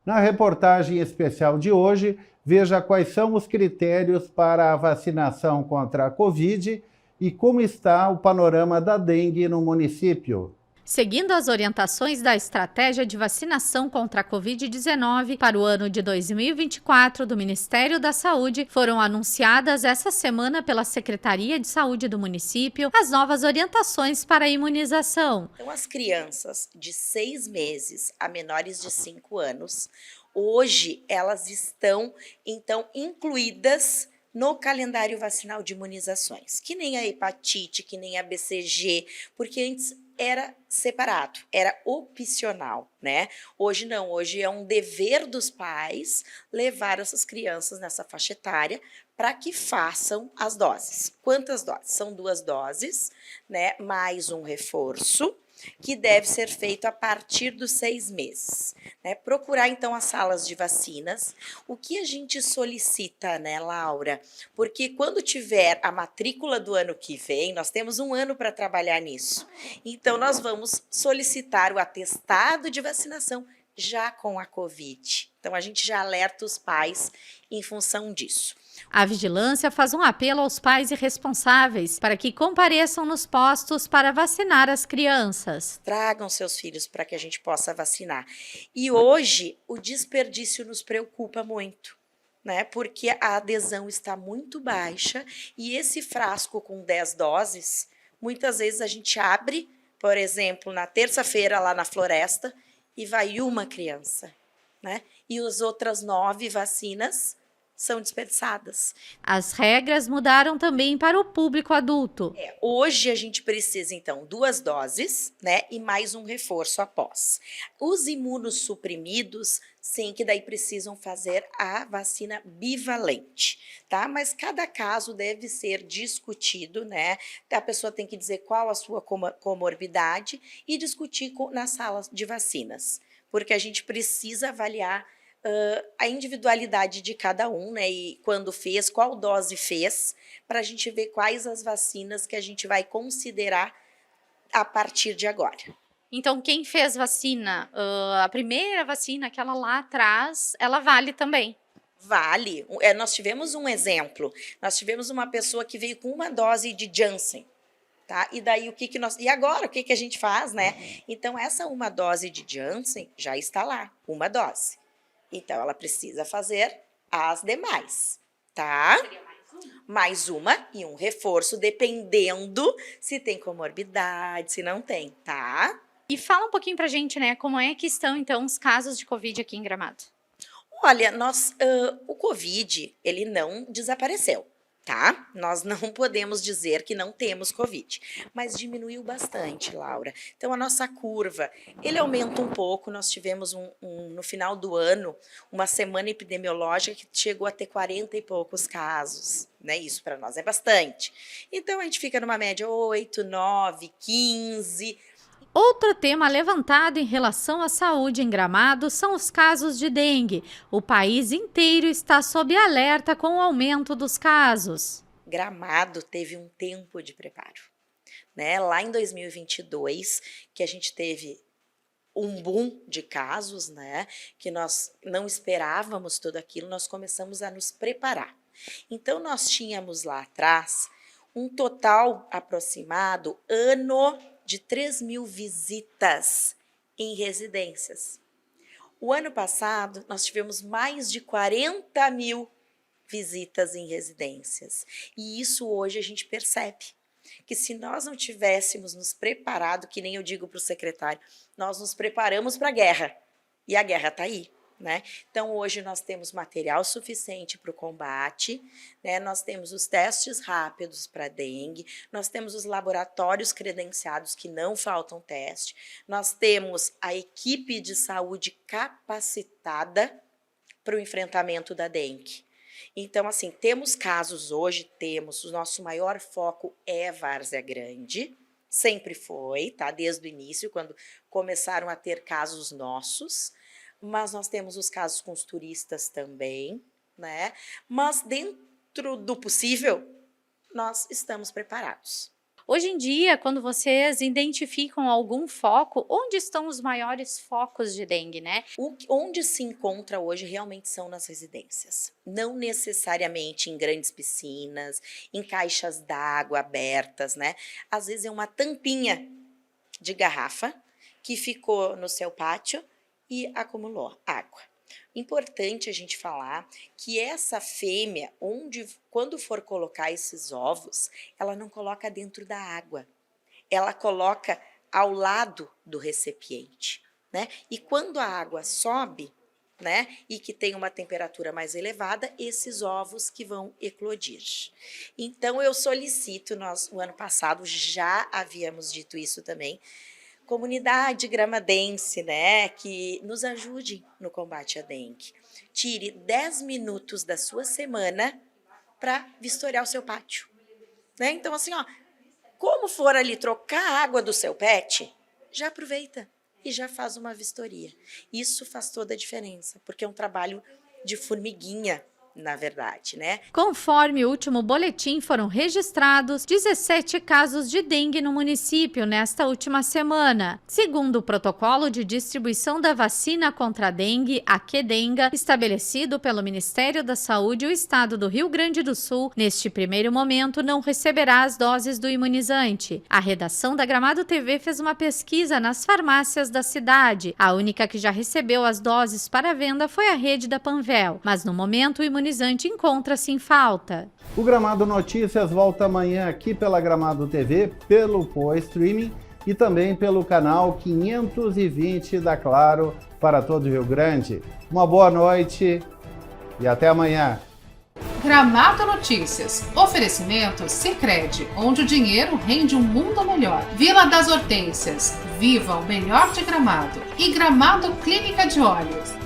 Na reportagem especial de hoje, veja quais são os critérios para a vacinação contra a Covid e como está o panorama da dengue no município. Seguindo as orientações da estratégia de vacinação contra a Covid-19 para o ano de 2024 do Ministério da Saúde, foram anunciadas essa semana pela Secretaria de Saúde do município as novas orientações para a imunização. Então, as crianças de 6 meses a menores de 5 anos, hoje elas estão, então, incluídas no calendário vacinal de imunizações, que nem a hepatite, que nem a BCG, porque antes era separado, era opcional, né? Hoje não, hoje é um dever dos pais levar essas crianças nessa faixa etária para que façam as doses. Quantas doses? São 2 doses, né? Mais um reforço, que deve ser feito a partir dos 6 meses. Né? Procurar, então, as salas de vacinas. O que a gente solicita, né, Laura? Porque quando tiver a matrícula do ano que vem, nós temos um ano para trabalhar nisso. Então, nós vamos solicitar o atestado de vacinação já com a Covid. Então, a gente já alerta os pais em função disso. A vigilância faz um apelo aos pais e responsáveis para que compareçam nos postos para vacinar as crianças. Tragam seus filhos para que a gente possa vacinar. E hoje o desperdício nos preocupa muito, né? Porque a adesão está muito baixa e esse frasco com 10 doses, muitas vezes a gente abre, por exemplo, na terça-feira lá na floresta e vai uma criança, né? E as outras 9 vacinas são desperdiçadas. As regras mudaram também para o público adulto. Hoje a gente precisa, então, 2 doses, né, e mais um reforço após. Os imunossuprimidos, sim, que daí precisam fazer a vacina bivalente, tá? Mas cada caso deve ser discutido, né? A pessoa tem que dizer qual a sua comorbidade e discutir nas salas de vacinas, porque a gente precisa avaliar a individualidade de cada um, né? E quando fez, qual dose fez, para a gente ver quais as vacinas que a gente vai considerar a partir de agora. Então, quem fez vacina, a primeira vacina, aquela lá atrás, ela vale também? Vale. Nós tivemos um exemplo. Nós tivemos uma pessoa que veio com uma dose de Janssen. Tá? E daí e agora o que a gente faz, né? Então essa uma dose de Janssen já está lá, uma dose. Então, ela precisa fazer as demais, tá? Mais uma e um reforço, dependendo se tem comorbidade, se não tem, tá? E fala um pouquinho pra gente, né, como é que estão, então, os casos de Covid aqui em Gramado? Olha, o Covid, ele não desapareceu, tá? Nós não podemos dizer que não temos Covid, mas diminuiu bastante, Laura. Então, a nossa curva, ele aumenta um pouco. Nós tivemos no final do ano, uma semana epidemiológica que chegou a ter 40 e poucos casos, né? Isso para nós é bastante. Então, a gente fica numa média 8, 9, 15. Outro tema levantado em relação à saúde em Gramado são os casos de dengue. O país inteiro está sob alerta com o aumento dos casos. Gramado teve um tempo de preparo, né? Lá em 2022, que a gente teve um boom de casos, né? Que nós não esperávamos tudo aquilo, nós começamos a nos preparar. Então, nós tínhamos lá atrás um total aproximado ano de 3.000 visitas em residências. O ano passado, nós tivemos mais de 40.000 visitas em residências. E isso hoje a gente percebe que se nós não tivéssemos nos preparado, que nem eu digo para o secretário, nós nos preparamos para a guerra. E a guerra está aí. Né? Então, hoje nós temos material suficiente para o combate, né? Nós temos os testes rápidos para dengue, nós temos os laboratórios credenciados que não faltam teste, nós temos a equipe de saúde capacitada para o enfrentamento da dengue. Então, assim, temos casos hoje, o nosso maior foco é Várzea Grande, sempre foi, tá? Desde o início, quando começaram a ter casos nossos, mas nós temos os casos com os turistas também, né? Mas dentro do possível, nós estamos preparados. Hoje em dia, quando vocês identificam algum foco, onde estão os maiores focos de dengue, né? Onde se encontra hoje realmente são nas residências. Não necessariamente em grandes piscinas, em caixas d'água abertas, né? Às vezes é uma tampinha de garrafa que ficou no seu pátio e acumulou água. Importante a gente falar que essa fêmea, quando for colocar esses ovos, ela não coloca dentro da água, ela coloca ao lado do recipiente, né? E quando a água sobe, né, e que tem uma temperatura mais elevada, esses ovos que vão eclodir. Então eu solicito, nós o ano passado já havíamos dito isso também, comunidade gramadense, né, que nos ajude no combate à dengue. Tire 10 minutos da sua semana para vistoriar o seu pátio. Né? Então, assim, ó, como for ali trocar a água do seu pet, já aproveita e já faz uma vistoria. Isso faz toda a diferença, porque é um trabalho de formiguinha, na verdade, né? Conforme o último boletim, foram registrados 17 casos de dengue no município nesta última semana. Segundo o protocolo de distribuição da vacina contra a dengue, a Qdenga, estabelecido pelo Ministério da Saúde, o estado do Rio Grande do Sul, neste primeiro momento, não receberá as doses do imunizante. A redação da Gramado TV fez uma pesquisa nas farmácias da cidade. A única que já recebeu as doses para venda foi a rede da Panvel, mas no momento o imunizante encontra-se em falta. O Gramado Notícias volta amanhã aqui pela Gramado TV, pelo Poa Streaming e também pelo canal 520 da Claro para todo o Rio Grande. Uma boa noite e até amanhã. Gramado Notícias. Oferecimento Sicredi, onde o dinheiro rende um mundo melhor. Vila das Hortênsias. Viva o melhor de Gramado. E Gramado Clínica de Olhos.